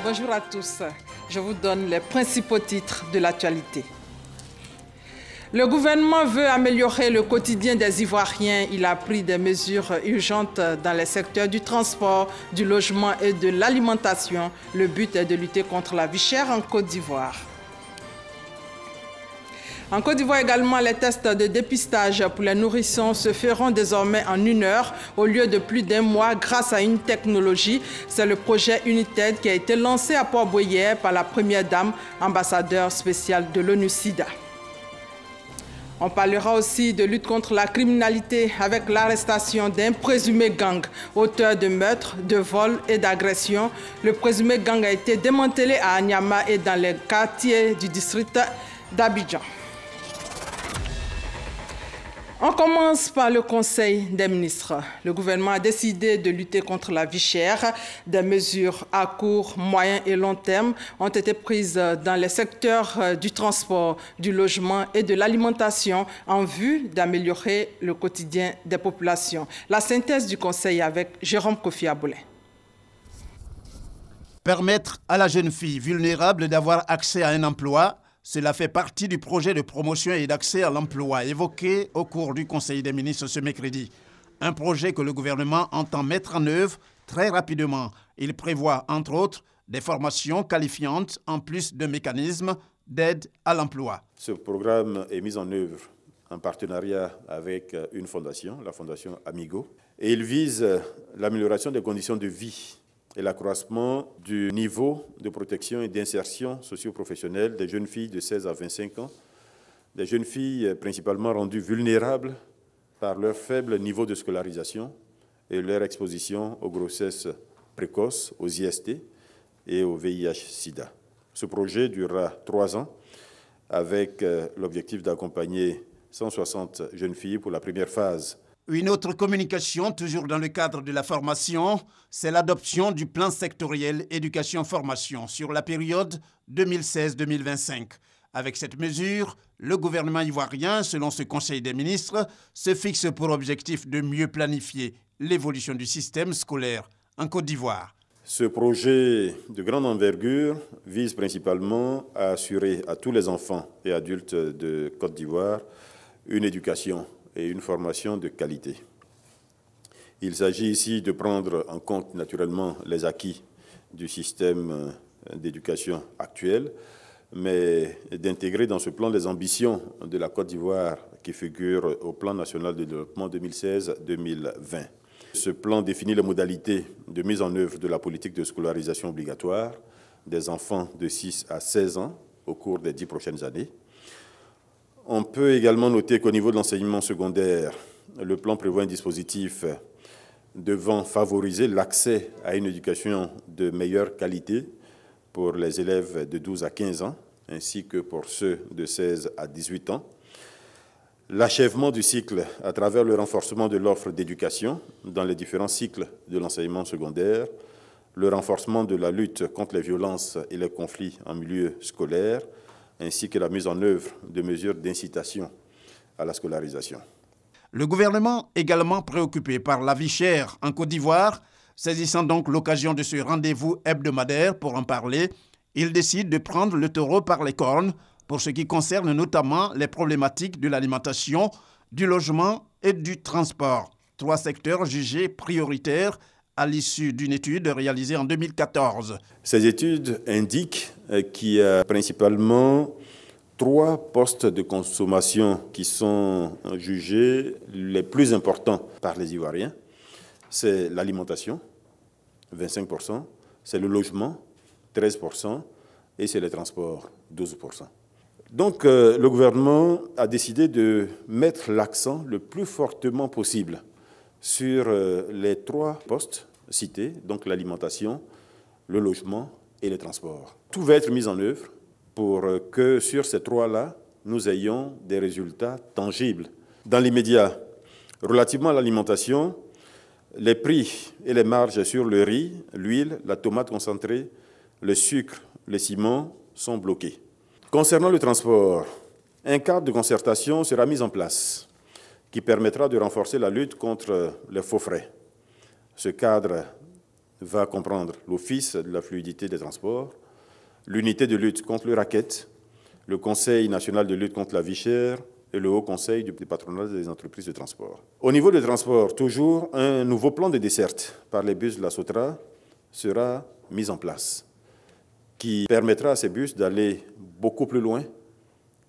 Bonjour à tous. Je vous donne les principaux titres de l'actualité. Le gouvernement veut améliorer le quotidien des Ivoiriens. Il a pris des mesures urgentes dans les secteurs du transport, du logement et de l'alimentation. Le but est de lutter contre la vie chère en Côte d'Ivoire. En Côte d'Ivoire également, les tests de dépistage pour les nourrissons se feront désormais en 1 heure au lieu de plus d'1 mois grâce à une technologie. C'est le projet United qui a été lancé à Port-Bouillet par la première dame, ambassadeur spécial de l'ONU-SIDA. On parlera aussi de lutte contre la criminalité avec l'arrestation d'un présumé gang, auteur de meurtres, de vols et d'agressions. Le présumé gang a été démantelé à Anyama et dans les quartiers du district d'Abidjan. On commence par le Conseil des ministres. Le gouvernement a décidé de lutter contre la vie chère. Des mesures à court, moyen et long terme ont été prises dans les secteurs du transport, du logement et de l'alimentation en vue d'améliorer le quotidien des populations. La synthèse du Conseil avec Jérôme Kofi Aboulin. Permettre à la jeune fille vulnérable d'avoir accès à un emploi, cela fait partie du projet de promotion et d'accès à l'emploi évoqué au cours du Conseil des ministres ce mercredi. Un projet que le gouvernement entend mettre en œuvre très rapidement. Il prévoit, entre autres, des formations qualifiantes en plus de mécanismes d'aide à l'emploi. Ce programme est mis en œuvre en partenariat avec une fondation, la fondation Amigo, et il vise l'amélioration des conditions de vie et l'accroissement du niveau de protection et d'insertion socio-professionnelle des jeunes filles de 16 à 25 ans, des jeunes filles principalement rendues vulnérables par leur faible niveau de scolarisation et leur exposition aux grossesses précoces, aux IST et au VIH-Sida. Ce projet durera 3 ans avec l'objectif d'accompagner 160 jeunes filles pour la première phase. Une autre communication, toujours dans le cadre de la formation, c'est l'adoption du plan sectoriel éducation-formation sur la période 2016-2025. Avec cette mesure, le gouvernement ivoirien, selon ce Conseil des ministres, se fixe pour objectif de mieux planifier l'évolution du système scolaire en Côte d'Ivoire. Ce projet de grande envergure vise principalement à assurer à tous les enfants et adultes de Côte d'Ivoire une éducation et une formation de qualité. Il s'agit ici de prendre en compte naturellement les acquis du système d'éducation actuel, mais d'intégrer dans ce plan les ambitions de la Côte d'Ivoire qui figurent au plan national de développement 2016-2020. Ce plan définit les modalités de mise en œuvre de la politique de scolarisation obligatoire des enfants de 6 à 16 ans au cours des 10 prochaines années. On peut également noter qu'au niveau de l'enseignement secondaire, le plan prévoit un dispositif devant favoriser l'accès à une éducation de meilleure qualité pour les élèves de 12 à 15 ans, ainsi que pour ceux de 16 à 18 ans. L'achèvement du cycle à travers le renforcement de l'offre d'éducation dans les différents cycles de l'enseignement secondaire, le renforcement de la lutte contre les violences et les conflits en milieu scolaire, ainsi que la mise en œuvre de mesures d'incitation à la scolarisation. Le gouvernement, également préoccupé par la vie chère en Côte d'Ivoire, saisissant donc l'occasion de ce rendez-vous hebdomadaire pour en parler, il décide de prendre le taureau par les cornes pour ce qui concerne notamment les problématiques de l'alimentation, du logement et du transport. 3 secteurs jugés prioritaires à l'issue d'une étude réalisée en 2014. Ces études indiquent qu'il y a principalement 3 postes de consommation qui sont jugés les plus importants par les Ivoiriens. C'est l'alimentation, 25%, c'est le logement, 13%, et c'est les transports, 12%. Donc le gouvernement a décidé de mettre l'accent le plus fortement possible sur les 3 postes cités, donc l'alimentation, le logement et les transports. Tout va être mis en œuvre pour que sur ces 3-là, nous ayons des résultats tangibles. Dans l'immédiat, relativement à l'alimentation, les prix et les marges sur le riz, l'huile, la tomate concentrée, le sucre, le ciment sont bloqués. Concernant le transport, un cadre de concertation sera mis en place qui permettra de renforcer la lutte contre les faux frais. Ce cadre va comprendre l'Office de la fluidité des transports, l'unité de lutte contre le racket, le Conseil national de lutte contre la vie chère et le Haut Conseil du patronat des entreprises de transport. Au niveau des transports, toujours, un nouveau plan de desserte par les bus de la SOTRA sera mis en place, qui permettra à ces bus d'aller beaucoup plus loin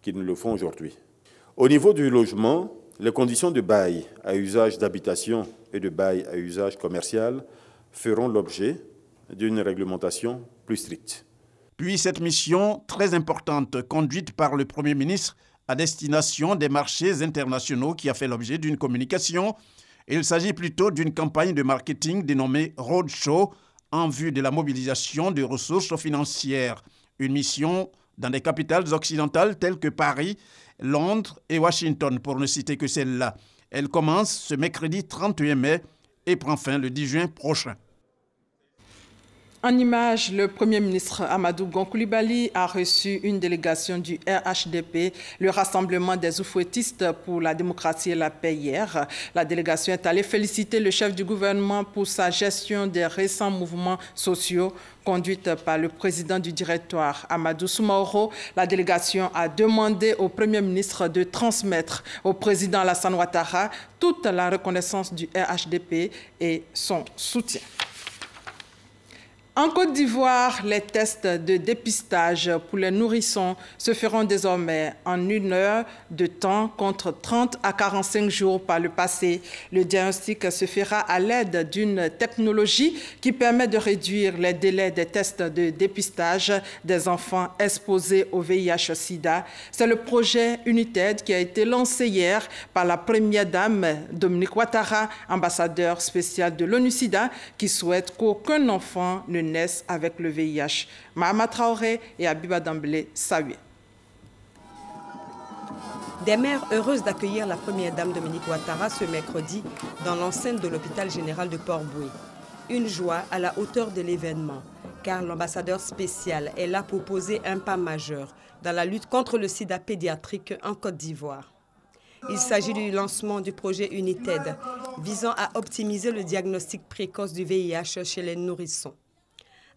qu'ils ne le font aujourd'hui. Au niveau du logement, les conditions de bail à usage d'habitation et de bail à usage commercial feront l'objet d'une réglementation plus stricte. Puis cette mission très importante conduite par le Premier ministre à destination des marchés internationaux qui a fait l'objet d'une communication. Il s'agit plutôt d'une campagne de marketing dénommée Roadshow en vue de la mobilisation de ressources financières. Une mission dans des capitales occidentales telles que Paris, Londres et Washington, pour ne citer que celle-là. Elle commence ce mercredi 31 mai et prend fin le 10 juin prochain. En image, le Premier ministre Amadou Gon Coulibaly a reçu une délégation du RHDP, le Rassemblement des Oufouettistes pour la démocratie et la paix hier. La délégation est allée féliciter le chef du gouvernement pour sa gestion des récents mouvements sociaux conduite par le président du directoire, Amadou Soumaoro. La délégation a demandé au Premier ministre de transmettre au président Alassane Ouattara toute la reconnaissance du RHDP et son soutien. En Côte d'Ivoire, les tests de dépistage pour les nourrissons se feront désormais en 1 heure de temps contre 30 à 45 jours par le passé. Le diagnostic se fera à l'aide d'une technologie qui permet de réduire les délais des tests de dépistage des enfants exposés au VIH-Sida. C'est le projet United qui a été lancé hier par la première dame Dominique Ouattara, ambassadeur spécial de l'ONU-Sida, qui souhaite qu'aucun enfant ne naissent avec le VIH. Mahama Traoré et Abiba Dambélé saluent. Des mères heureuses d'accueillir la première dame Dominique Ouattara ce mercredi dans l'enceinte de l'hôpital général de Port-Boué. Une joie à la hauteur de l'événement, car l'ambassadeur spécial est là pour poser un pas majeur dans la lutte contre le sida pédiatrique en Côte d'Ivoire. Il s'agit du lancement du projet United, visant à optimiser le diagnostic précoce du VIH chez les nourrissons.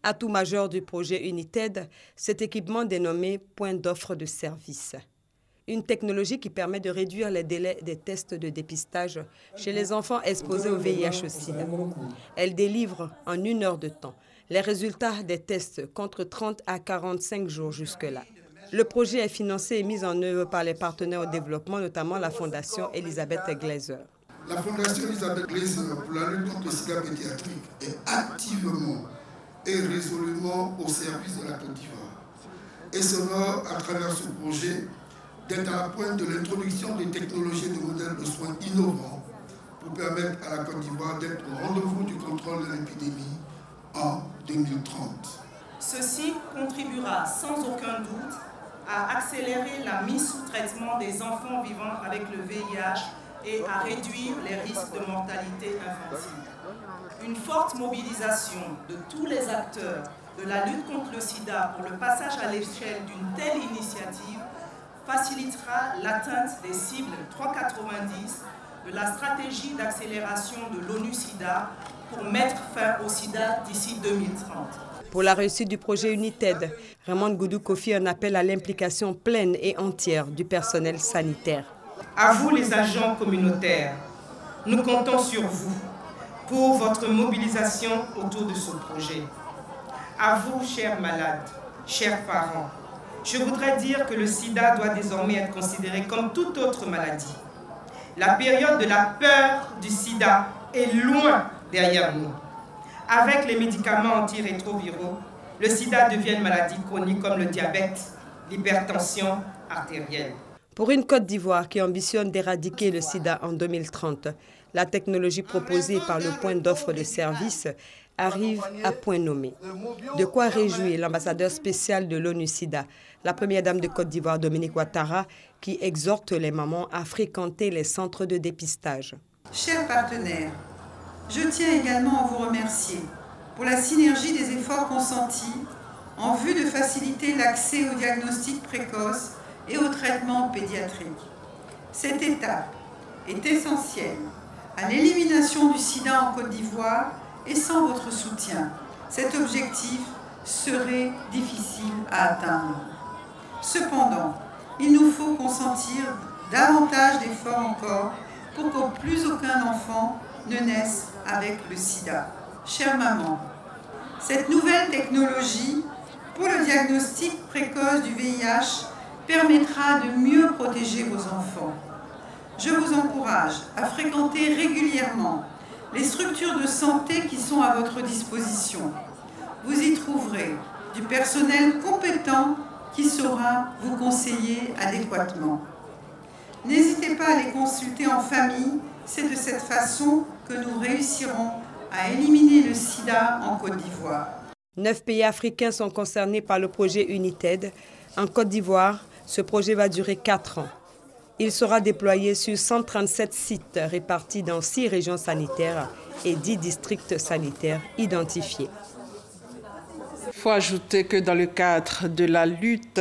Atout majeur du projet United, cet équipement dénommé point d'offre de service. Une technologie qui permet de réduire les délais des tests de dépistage chez les enfants exposés au VIH-Sida. Elle délivre en 1 heure de temps les résultats des tests contre 30 à 45 jours jusque-là. Le projet est financé et mis en œuvre par les partenaires au développement, notamment la Fondation Elisabeth Glaser. La Fondation Elisabeth Glaser pour la lutte contre le sida pédiatrique est activement et résolument au service de la Côte d'Ivoire et s'honore à travers ce projet d'être à la pointe de l'introduction des technologies et de modèles de soins innovants pour permettre à la Côte d'Ivoire d'être au rendez-vous du contrôle de l'épidémie en 2030. Ceci contribuera sans aucun doute à accélérer la mise sous traitement des enfants vivant avec le VIH et à réduire les risques de mortalité infantile. Une forte mobilisation de tous les acteurs de la lutte contre le sida pour le passage à l'échelle d'une telle initiative facilitera l'atteinte des cibles 390 de la stratégie d'accélération de l'ONU-Sida pour mettre fin au sida d'ici 2030. Pour la réussite du projet United, Raymond Goudou Kofi un appel à l'implication pleine et entière du personnel sanitaire. À vous les agents communautaires, nous comptons sur vous pour votre mobilisation autour de ce projet. À vous, chers malades, chers parents, je voudrais dire que le sida doit désormais être considéré comme toute autre maladie. La période de la peur du sida est loin derrière nous. Avec les médicaments antirétroviraux, le sida devient une maladie chronique comme le diabète, l'hypertension artérielle. Pour une Côte d'Ivoire qui ambitionne d'éradiquer le sida en 2030, la technologie proposée par le point d'offre de service arrive à point nommé. De quoi réjouir l'ambassadeur spécial de l'ONU-Sida, la première dame de Côte d'Ivoire, Dominique Ouattara, qui exhorte les mamans à fréquenter les centres de dépistage. Chers partenaires, je tiens également à vous remercier pour la synergie des efforts consentis en vue de faciliter l'accès au diagnostic précoce et au traitement pédiatrique. Cette étape est essentielle à l'élimination du sida en Côte d'Ivoire Et sans votre soutien, cet objectif serait difficile à atteindre. Cependant, il nous faut consentir davantage d'efforts encore pour que plus aucun enfant ne naisse avec le sida. Chère maman, cette nouvelle technologie pour le diagnostic précoce du VIH permettra de mieux protéger vos enfants. Je vous encourage à fréquenter régulièrement les structures de santé qui sont à votre disposition. Vous y trouverez du personnel compétent qui saura vous conseiller adéquatement. N'hésitez pas à les consulter en famille, c'est de cette façon que nous réussirons à éliminer le sida en Côte d'Ivoire. 9 pays africains sont concernés par le projet United. En Côte d'Ivoire, ce projet va durer 4 ans. Il sera déployé sur 137 sites répartis dans 6 régions sanitaires et 10 districts sanitaires identifiés. Il faut ajouter que dans le cadre de la lutte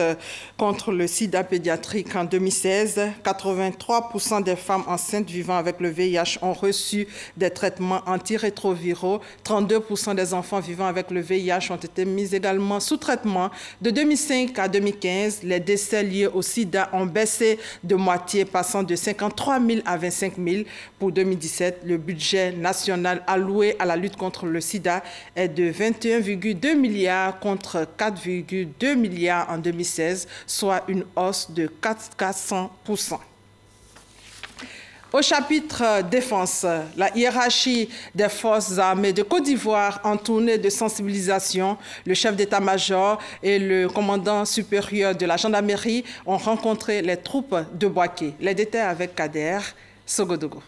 contre le sida pédiatrique en 2016, 83% des femmes enceintes vivant avec le VIH ont reçu des traitements antirétroviraux. 32% des enfants vivant avec le VIH ont été mis également sous traitement. De 2005 à 2015, les décès liés au sida ont baissé de moitié, passant de 53 000 à 25 000. Pour 2017, le budget national alloué à la lutte contre le sida est de 21,2 milliards contre 4,2 milliards en 2016, soit une hausse de 400%. Au chapitre défense, la hiérarchie des forces armées de Côte d'Ivoire en tournée de sensibilisation, le chef d'état-major et le commandant supérieur de la gendarmerie ont rencontré les troupes de Bouaké. Les détails avec Kader Sogodogo.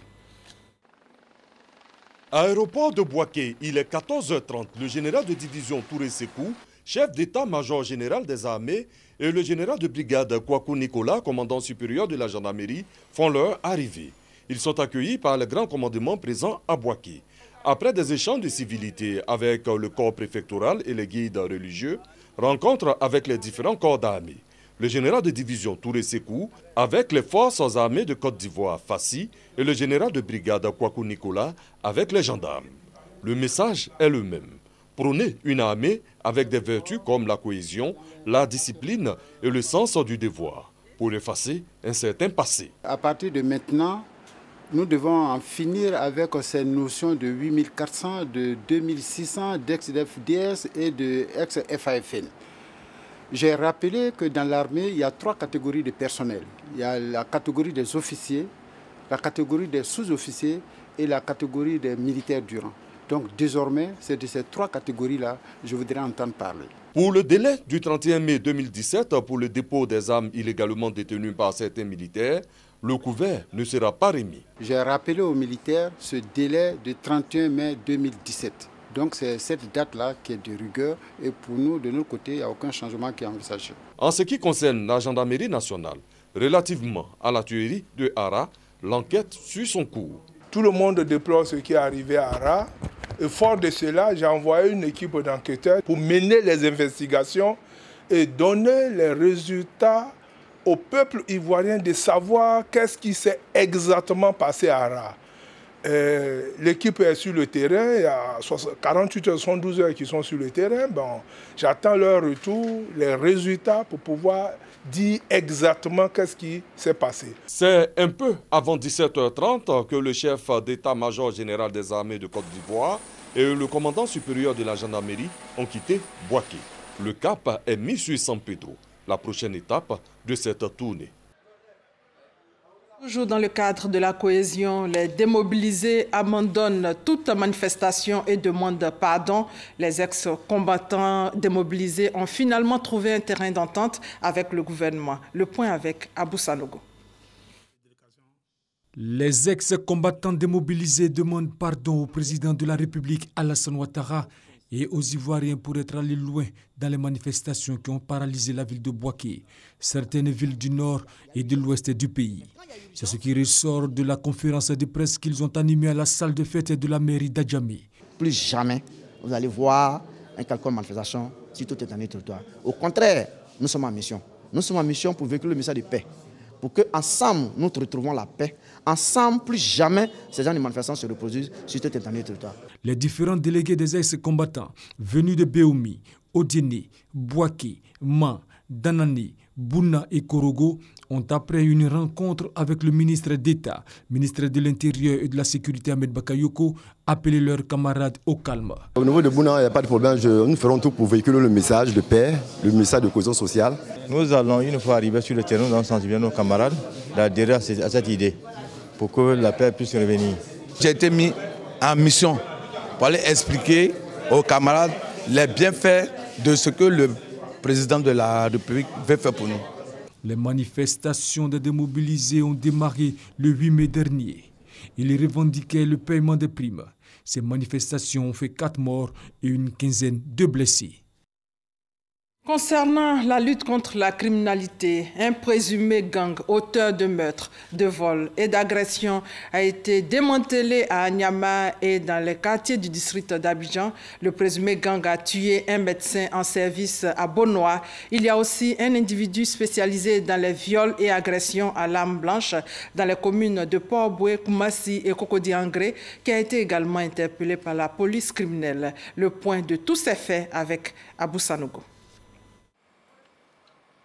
Aéroport de Bouaké, il est 14h30. Le général de division Touré Sekou, chef d'état-major général des armées, et le général de brigade Kwaku Nicolas, commandant supérieur de la gendarmerie, font leur arrivée. Ils sont accueillis par le grand commandement présent à Bouaké. Après des échanges de civilité avec le corps préfectoral et les guides religieux, rencontre avec les différents corps d'armée. Le général de division Touré Sekou, avec les forces armées de Côte d'Ivoire, Fassi, et le général de brigade Kwaku Nicolas, avec les gendarmes. Le message est le même. Prôner une armée avec des vertus comme la cohésion, la discipline et le sens du devoir, pour effacer un certain passé. À partir de maintenant, nous devons en finir avec ces notions de 8400, de 2600, d'ex-FDS et de ex-FAFN. J'ai rappelé que dans l'armée, il y a 3 catégories de personnel. Il y a la catégorie des officiers, la catégorie des sous-officiers et la catégorie des militaires du rang. Donc désormais, c'est de ces 3 catégories-là que je voudrais entendre parler. Pour le délai du 31 mai 2017, pour le dépôt des armes illégalement détenues par certains militaires, le couvert ne sera pas remis. J'ai rappelé aux militaires ce délai du 31 mai 2017. Donc c'est cette date-là qui est de rigueur et pour nous, de notre côté, il n'y a aucun changement qui est envisagé. En ce qui concerne la gendarmerie nationale, relativement à la tuerie de Hara, l'enquête suit son cours. Tout le monde déplore ce qui est arrivé à Hara. Et fort de cela, j'ai envoyé une équipe d'enquêteurs pour mener les investigations et donner les résultats au peuple ivoirien de savoir qu'est-ce qui s'est exactement passé à Hara. L'équipe est sur le terrain, il y a 48 heures, 72 heures qui sont sur le terrain. Bon, j'attends leur retour, les résultats pour pouvoir dire exactement qu'est-ce qui s'est passé. C'est un peu avant 17h30 que le chef d'état-major général des armées de Côte d'Ivoire et le commandant supérieur de la gendarmerie ont quitté Bouaké. Le cap est mis sur San Pedro, la prochaine étape de cette tournée. Toujours dans le cadre de la cohésion, les démobilisés abandonnent toute manifestation et demandent pardon. Les ex-combattants démobilisés ont finalement trouvé un terrain d'entente avec le gouvernement. Le point avec Abou Sanogo. Les ex-combattants démobilisés demandent pardon au président de la République Alassane Ouattara et aux Ivoiriens pour être allés loin dans les manifestations qui ont paralysé la ville de Bouaké, certaines villes du nord et de l'ouest du pays. C'est ce qui ressort de la conférence de presse qu'ils ont animée à la salle de fête de la mairie d'Adjamé. Plus jamais vous allez voir un quelconque manifestation sur tout étendue du territoire. Au contraire, nous sommes en mission. Nous sommes en mission pour véhiculer le message de paix, pour qu'ensemble, nous retrouvons la paix. Ensemble, plus jamais, ces gens de manifestations se reproduisent sur tout un territoire. Les différents délégués des ex-combattants venus de Béoumi, Odiéné, Bouaké, Man, Danani, Bouna et Korogo ont, après une rencontre avec le ministre d'État, ministre de l'Intérieur et de la Sécurité Ahmed Bakayoko, appelé leurs camarades au calme. Au niveau de Bouna, il n'y a pas de problème. Nous ferons tout pour véhiculer le message de paix, le message de cohésion sociale. Nous allons, une fois arrivés sur le terrain, nous allons sensibiliser nos camarades d'adhérer à cette idée pour que la paix puisse revenir. J'ai été mis en mission pour aller expliquer aux camarades les bienfaits de ce que le président de la République veut faire pour nous. Les manifestations des démobilisés ont démarré le 8 mai dernier. Ils revendiquaient le paiement des primes. Ces manifestations ont fait 4 morts et une quinzaine de blessés. Concernant la lutte contre la criminalité, un présumé gang auteur de meurtres, de vols et d'agressions a été démantelé à Niamey et dans les quartiers du district d'Abidjan. Le présumé gang a tué un médecin en service à Bonoa. Il y a aussi un individu spécialisé dans les viols et agressions à l'arme blanche dans les communes de Port-Boué, Koumassi et Cocody-Angré qui a été également interpellé par la police criminelle. Le point de tous ces faits avec Abou Sanogo.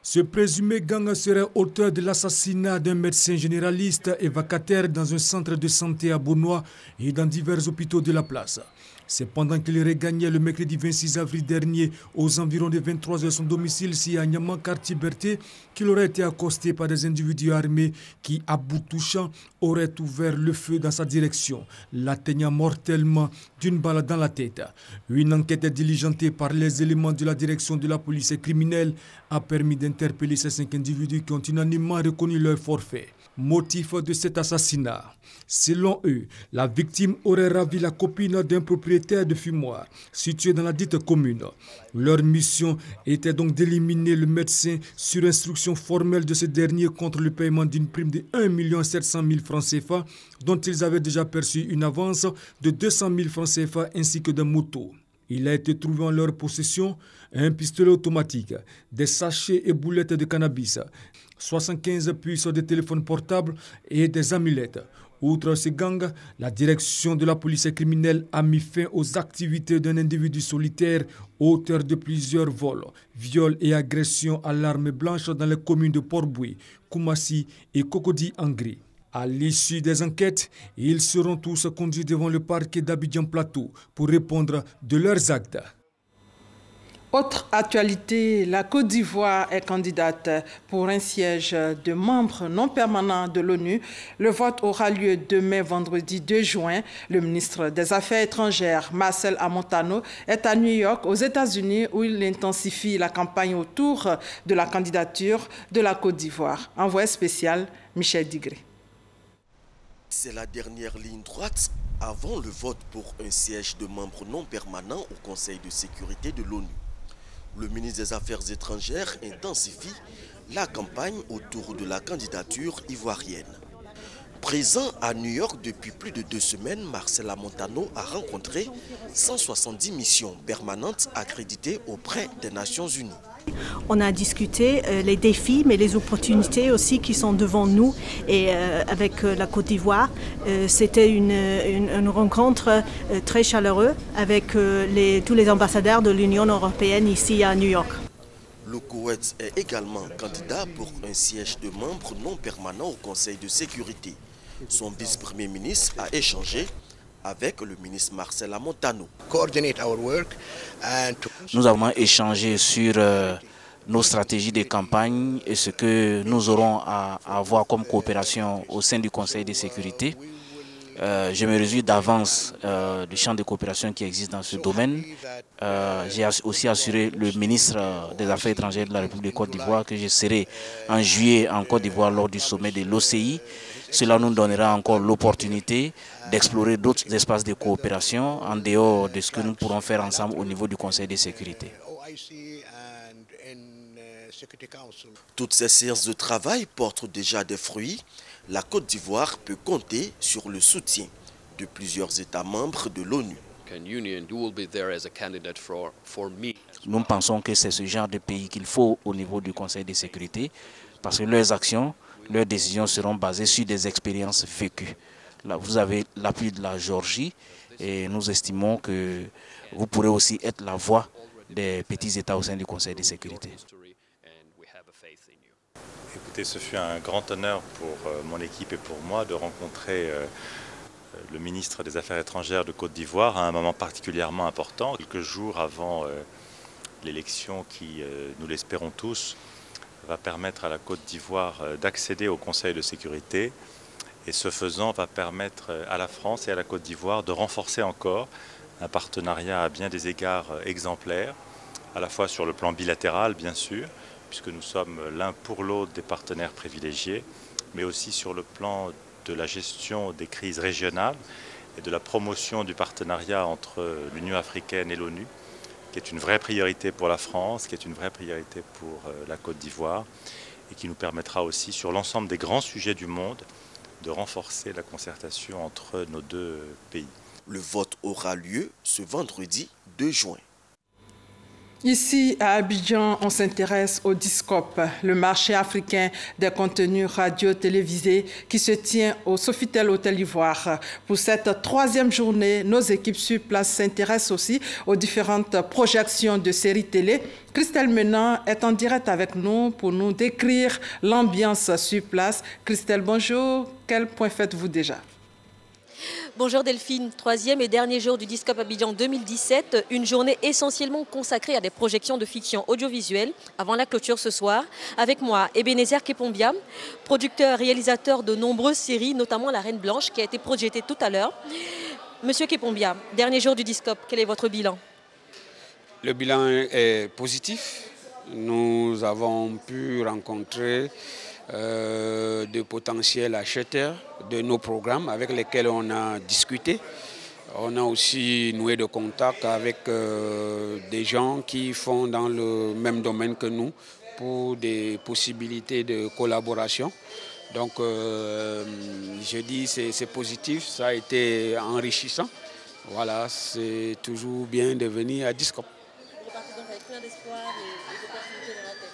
Ce présumé gang serait auteur de l'assassinat d'un médecin généraliste et vacataire dans un centre de santé à Bonoa et dans divers hôpitaux de la place. C'est pendant qu'il regagnait le mercredi 26 avril dernier aux environs de 23h son domicile ici à Niamey, quartier Berthe, qu'il aurait été accosté par des individus armés qui, à bout touchant, auraient ouvert le feu dans sa direction, l'atteignant mortellement d'une balle dans la tête. Une enquête diligentée par les éléments de la direction de la police criminelle a permis d'interpeller ces 5 individus qui ont unanimement reconnu leur forfait. Motif de cet assassinat. Selon eux, la victime aurait ravi la copine d'un propriétaire de fumoir situé dans la dite commune. Leur mission était donc d'éliminer le médecin sur instruction formelle de ce dernier contre le paiement d'une prime de 1 700 000 francs CFA dont ils avaient déjà perçu une avance de 200 000 francs CFA ainsi que des motos. Il a été trouvé en leur possession un pistolet automatique, des sachets et boulettes de cannabis, 75 puces de téléphones portables et des amulettes. Outre ce gang, la direction de la police criminelle a mis fin aux activités d'un individu solitaire, auteur de plusieurs vols, viols et agressions à l'arme blanche dans les communes de Port-Boué, Koumassi et Cocody-Angré. À l'issue des enquêtes, ils seront tous conduits devant le parquet d'Abidjan Plateau pour répondre de leurs actes. Autre actualité, la Côte d'Ivoire est candidate pour un siège de membre non permanent de l'ONU. Le vote aura lieu demain, vendredi 2 juin. Le ministre des Affaires étrangères, Marcel Amontano, est à New York, aux États-Unis, où il intensifie la campagne autour de la candidature de la Côte d'Ivoire. Envoyé spécial, Michel Digré. C'est la dernière ligne droite avant le vote pour un siège de membre non permanent au Conseil de sécurité de l'ONU. Le ministre des Affaires étrangères intensifie la campagne autour de la candidature ivoirienne. Présent à New York depuis plus de 2 semaines, Marcel Amontano a rencontré 170 missions permanentes accréditées auprès des Nations Unies. On a discuté les défis, mais les opportunités aussi qui sont devant nous et avec la Côte d'Ivoire. C'était une rencontre très chaleureuse avec tous les ambassadeurs de l'Union européenne ici à New York. Le Koweït est également candidat pour un siège de membre non permanent au Conseil de sécurité. Son vice-premier ministre a échangé avec le ministre Marcel Amontano. Nous avons échangé sur nos stratégies de campagne et ce que nous aurons à avoir comme coopération au sein du Conseil de sécurité. Je me réjouis d'avance du champ de coopération qui existe dans ce domaine. J'ai aussi assuré le ministre des Affaires étrangères de la République de Côte d'Ivoire que je serai en juillet en Côte d'Ivoire lors du sommet de l'OCI. Cela nous donnera encore l'opportunité d'explorer d'autres espaces de coopération en dehors de ce que nous pourrons faire ensemble au niveau du Conseil de sécurité. Toutes ces séances de travail portent déjà des fruits. La Côte d'Ivoire peut compter sur le soutien de plusieurs États membres de l'ONU. Nous pensons que c'est ce genre de pays qu'il faut au niveau du Conseil de sécurité parce que leurs actions leurs décisions seront basées sur des expériences vécues. Là, vous avez l'appui de la Géorgie et nous estimons que vous pourrez aussi être la voix des petits États au sein du Conseil de sécurité. Écoutez, ce fut un grand honneur pour mon équipe et pour moi de rencontrer le ministre des Affaires étrangères de Côte d'Ivoire à un moment particulièrement important, quelques jours avant l'élection qui, nous l'espérons tous, va permettre à la Côte d'Ivoire d'accéder au Conseil de sécurité et ce faisant va permettre à la France et à la Côte d'Ivoire de renforcer encore un partenariat à bien des égards exemplaires, à la fois sur le plan bilatéral bien sûr, puisque nous sommes l'un pour l'autre des partenaires privilégiés, mais aussi sur le plan de la gestion des crises régionales et de la promotion du partenariat entre l'Union africaine et l'ONU, qui est une vraie priorité pour la France, qui est une vraie priorité pour la Côte d'Ivoire, et qui nous permettra aussi sur l'ensemble des grands sujets du monde de renforcer la concertation entre nos deux pays. Le vote aura lieu ce vendredi 2 juin. Ici, à Abidjan, on s'intéresse au DISCOP, le marché africain des contenus radio-télévisés qui se tient au Sofitel Hôtel Ivoire. Pour cette 3e journée, nos équipes sur place s'intéressent aussi aux différentes projections de séries télé. Christelle Menant est en direct avec nous pour nous décrire l'ambiance sur place. Christelle, bonjour. Quel point faites-vous déjà ? Bonjour Delphine, 3e et dernier jour du DISCOP Abidjan 2017, une journée essentiellement consacrée à des projections de fiction audiovisuelle avant la clôture ce soir. Avec moi, Ebenezer Kepombia, producteur, réalisateur de nombreuses séries, notamment La Reine Blanche qui a été projetée tout à l'heure. Monsieur Kepombia, dernier jour du DISCOP, quel est votre bilan? Le bilan est positif. Nous avons pu rencontrer de potentiels acheteurs de nos programmes avec lesquels on a discuté. On a aussi noué de contacts avec des gens qui font dans le même domaine que nous pour des possibilités de collaboration. Donc je dis c'est positif, ça a été enrichissant. Voilà, c'est toujours bien de venir à DISCOP. Vous repartez donc avec plein d'espoir et d'opportunités dans la tête.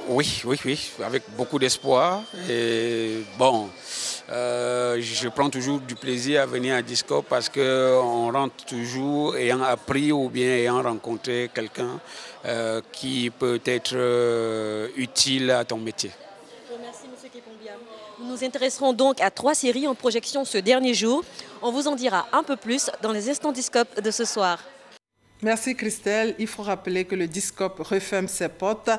Oui, avec beaucoup d'espoir. Et bon, je prends toujours du plaisir à venir à DISCOP parce qu'on rentre toujours ayant appris ou bien ayant rencontré quelqu'un qui peut être utile à ton métier. Je vous remercie, M. Kepombia. Nous nous intéresserons donc à 3 séries en projection ce dernier jour. On vous en dira un peu plus dans les instants DISCOP de ce soir. Merci Christelle. Il faut rappeler que le DISCOP referme ses portes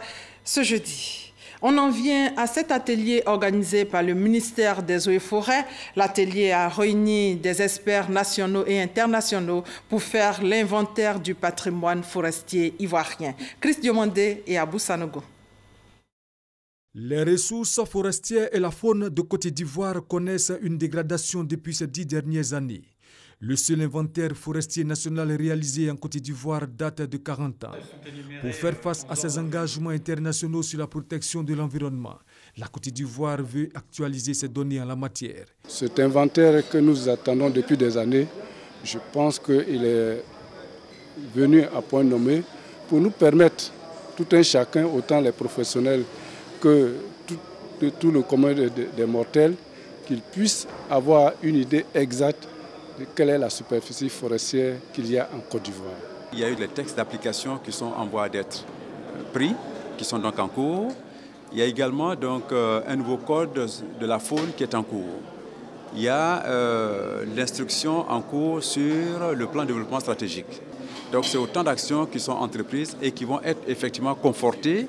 ce jeudi. On en vient à cet atelier organisé par le ministère des Eaux et Forêts. L'atelier a réuni des experts nationaux et internationaux pour faire l'inventaire du patrimoine forestier ivoirien. Chris Diomandé et Abou Sanogo. Les ressources forestières et la faune de Côte d'Ivoire connaissent une dégradation depuis ces 10 dernières années. Le seul inventaire forestier national réalisé en Côte d'Ivoire date de 40 ans. Pour faire face à ces engagements internationaux sur la protection de l'environnement, la Côte d'Ivoire veut actualiser ses données en la matière. Cet inventaire que nous attendons depuis des années, je pense qu'il est venu à point nommé pour nous permettre, tout un chacun, autant les professionnels que tout le commun des mortels, qu'ils puissent avoir une idée exacte de quelle est la superficie forestière qu'il y a en Côte d'Ivoire. Il y a eu les textes d'application qui sont en voie d'être pris, qui sont donc en cours. Il y a également donc, un nouveau code de la faune qui est en cours. Il y a l'instruction en cours sur le plan de développement stratégique. Donc c'est autant d'actions qui sont entreprises et qui vont être effectivement confortées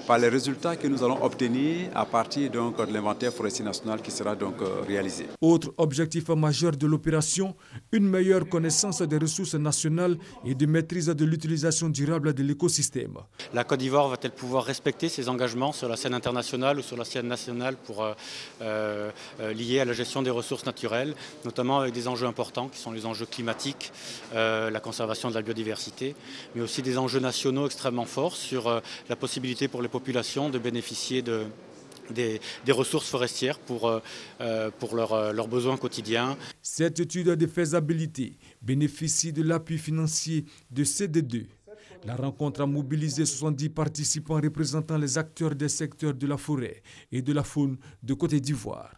par les résultats que nous allons obtenir à partir donc, de l'inventaire forestier national qui sera donc réalisé. Autre objectif majeur de l'opération, une meilleure connaissance des ressources nationales et de maîtrise de l'utilisation durable de l'écosystème. La Côte d'Ivoire va-t-elle pouvoir respecter ses engagements sur la scène internationale ou sur la scène nationale pour liés à la gestion des ressources naturelles, notamment avec des enjeux importants qui sont les enjeux climatiques, la conservation de la biodiversité, mais aussi des enjeux nationaux extrêmement forts sur la possibilité pour les populations de bénéficier des ressources forestières pour leurs besoins quotidiens. Cette étude de faisabilité bénéficie de l'appui financier de CD2. La rencontre a mobilisé 70 participants représentant les acteurs des secteurs de la forêt et de la faune de Côte d'Ivoire.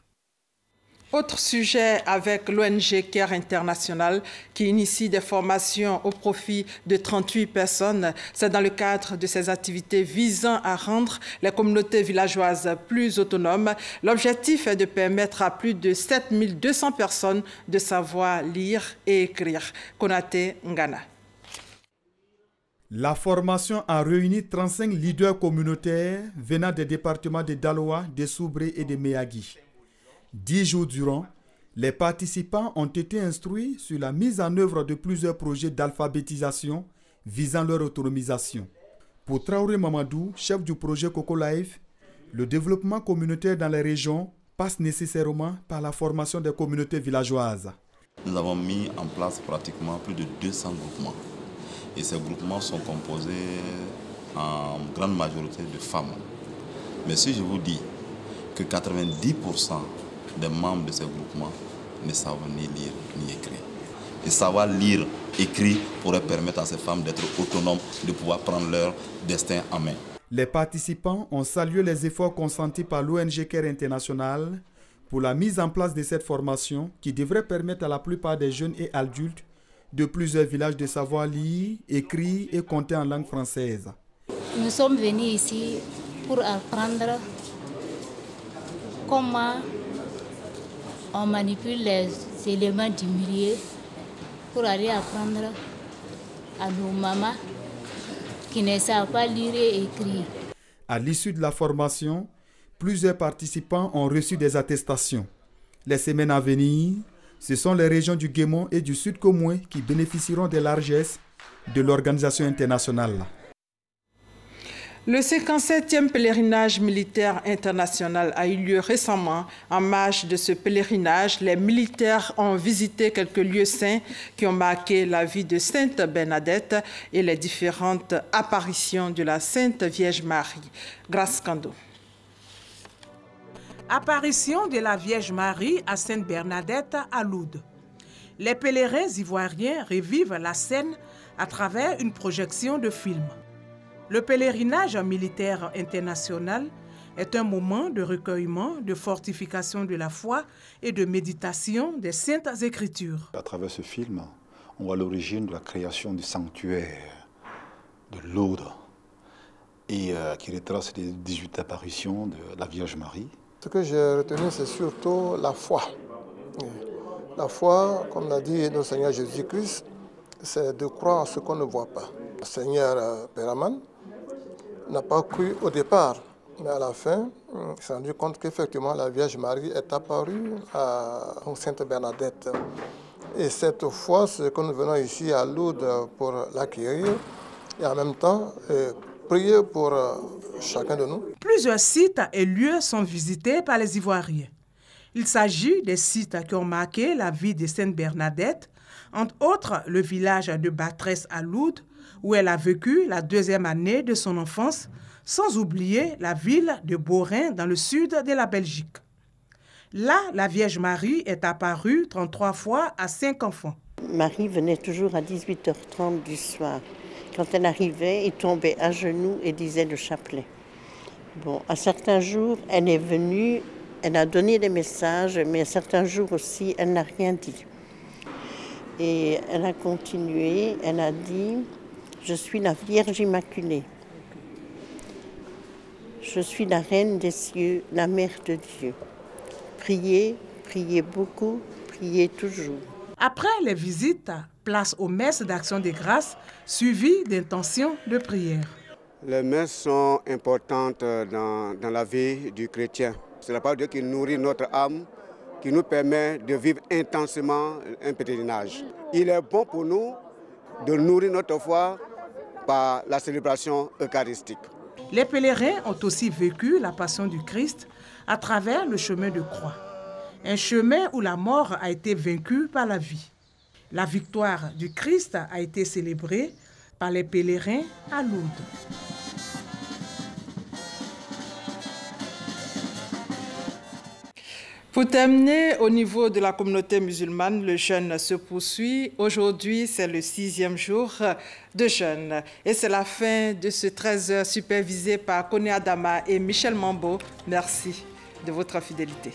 Autre sujet avec l'ONG Care International qui initie des formations au profit de 38 personnes. C'est dans le cadre de ces activités visant à rendre les communautés villageoises plus autonomes. L'objectif est de permettre à plus de 7200 personnes de savoir lire et écrire. Konaté Ngana. La formation a réuni 35 leaders communautaires venant des départements de Daloa, de Soubré et de Méagui. 10 jours durant, les participants ont été instruits sur la mise en œuvre de plusieurs projets d'alphabétisation visant leur autonomisation. Pour Traoré Mamadou, chef du projet Coco Life, le développement communautaire dans les régions passe nécessairement par la formation des communautés villageoises. Nous avons mis en place pratiquement plus de 200 groupements. Et ces groupements sont composés en grande majorité de femmes. Mais si je vous dis que 90% des membres de ces groupements ne savent ni lire ni écrire. Et savoir lire, écrire pourrait permettre à ces femmes d'être autonomes, de pouvoir prendre leur destin en main. Les participants ont salué les efforts consentis par l'ONG Care International pour la mise en place de cette formation qui devrait permettre à la plupart des jeunes et adultes de plusieurs villages de savoir lire, écrire et compter en langue française. Nous sommes venus ici pour apprendre comment on manipule les éléments du milieu pour aller apprendre à nos mamans qui ne savent pas lire et écrire. À l'issue de la formation, plusieurs participants ont reçu des attestations. Les semaines à venir, ce sont les régions du Guémon et du Sud Comoué qui bénéficieront des largesses de l'organisation internationale. Le 57e pèlerinage militaire international a eu lieu récemment. En marge de ce pèlerinage, les militaires ont visité quelques lieux saints qui ont marqué la vie de Sainte Bernadette et les différentes apparitions de la Sainte Vierge Marie. Grâce Kando. Apparition de la Vierge Marie à Sainte Bernadette à Lourdes. Les pèlerins ivoiriens revivent la scène à travers une projection de film. Le pèlerinage militaire international est un moment de recueillement, de fortification de la foi et de méditation des Saintes Écritures. À travers ce film, on voit l'origine de la création du sanctuaire de Lourdes et qui retrace les 18 apparitions de la Vierge Marie. Ce que j'ai retenu, c'est surtout la foi. La foi, comme l'a dit notre Seigneur Jésus-Christ, c'est de croire en ce qu'on ne voit pas. Le Seigneur Péraman n'a pas cru au départ, mais à la fin, il s'est rendu compte qu'effectivement la Vierge Marie est apparue à Sainte Bernadette. Et cette foi, c'est que nous venons ici à Lourdes pour l'acquérir et en même temps prier pour chacun de nous. Plusieurs sites et lieux sont visités par les Ivoiriens. Il s'agit des sites qui ont marqué la vie de Sainte Bernadette, entre autres le village de Batresse à Lourdes, où elle a vécu la 2e année de son enfance, sans oublier la ville de Borin dans le sud de la Belgique. Là, la Vierge Marie est apparue 33 fois à 5 enfants. Marie venait toujours à 18h30 du soir. Quand elle arrivait, elle tombait à genoux et disait le chapelet. Bon, à certains jours, elle est venue, elle a donné des messages, mais à certains jours aussi, elle n'a rien dit. Et elle a continué, elle a dit « Je suis la Vierge Immaculée. Je suis la Reine des cieux, la Mère de Dieu. Priez, priez beaucoup, priez toujours. » Après les visites, place aux messes d'action de grâce suivies d'intentions de prière. Les messes sont importantes dans la vie du chrétien. C'est la parole de Dieu qui nourrit notre âme, qui nous permet de vivre intensément un pèlerinage. Il est bon pour nous de nourrir notre foi par la célébration eucharistique. Les pèlerins ont aussi vécu la passion du Christ à travers le chemin de croix. Un chemin où la mort a été vaincue par la vie. La victoire du Christ a été célébrée par les pèlerins à Lourdes. Pour terminer, au niveau de la communauté musulmane, le jeûne se poursuit. Aujourd'hui, c'est le 6e jour de jeûne. Et c'est la fin de ce 13h supervisé par Koné Adama et Michel Mambo. Merci de votre fidélité.